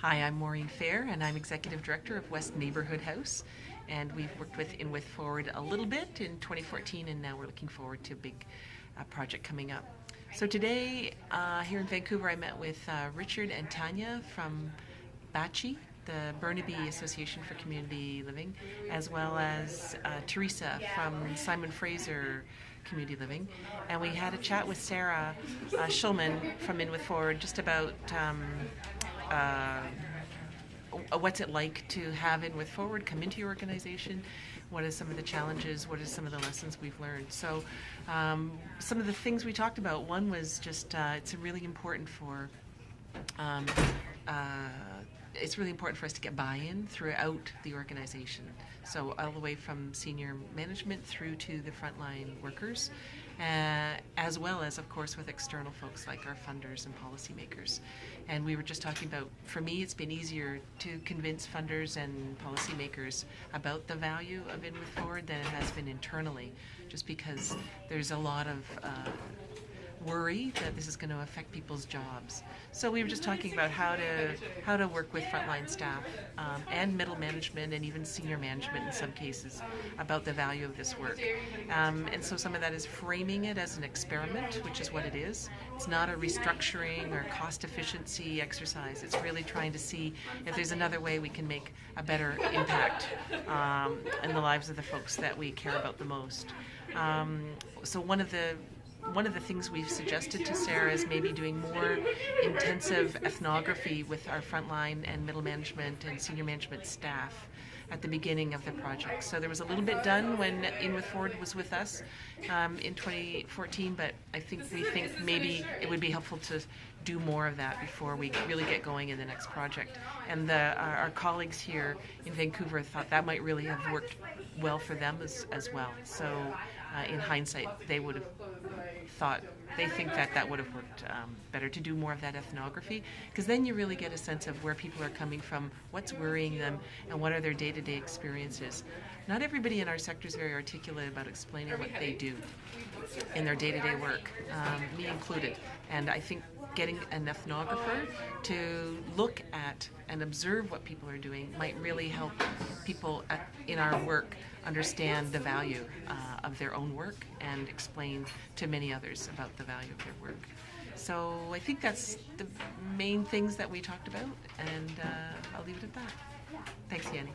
Hi, I'm Maureen Fair, and I'm Executive Director of West Neighbourhood House. And we've worked with In With Forward a little bit in 2014, and now we're looking forward to a big project coming up. So today, here in Vancouver, I met with Richard and Tanya from BACI, the Burnaby Association for Community Living, as well as Teresa from Simon Fraser Community Living. And we had a chat with Sarah Schulman from In With Forward just about what's it like to have In With Forward come into your organization, what are some of the challenges, what are some of the lessons we've learned. So some of the things we talked about, one was just it's really important for us to get buy-in throughout the organization. So all the way from senior management through to the frontline workers, as well as, of course, with external folks like our funders and policymakers. And we were just talking about, for me, it's been easier to convince funders and policymakers about the value of In With Forward than it has been internally, just because there's a lot of worry that this is going to affect people's jobs. So we were just talking about how to work with frontline staff and middle management and even senior management in some cases about the value of this work. And so some of that is framing it as an experiment, which is what it is. It's not a restructuring or cost efficiency exercise. It's really trying to see if there's another way we can make a better impact in the lives of the folks that we care about the most. So one of the things we've suggested to Sarah is maybe doing more intensive ethnography with our frontline and middle management and senior management staff at the beginning of the project. So there was a little bit done when In With Forward was with us in 2014, but we think maybe it would be helpful to do more of that before we really get going in the next project. And our colleagues here in Vancouver thought that might really have worked well for them as well. So in hindsight, they think that would have worked better to do more of that ethnography, because then you really get a sense of where people are coming from, what's worrying them, and what are their day-to-day experiences. Not everybody in our sector is very articulate about explaining what they do in their day-to-day work, me included. And I think getting an ethnographer to look at and observe what people are doing might really help people in our work understand the value of their own work and explain to many others about the value of their work. So I think that's the main things that we talked about, and I'll leave it at that. Thanks, Yanni.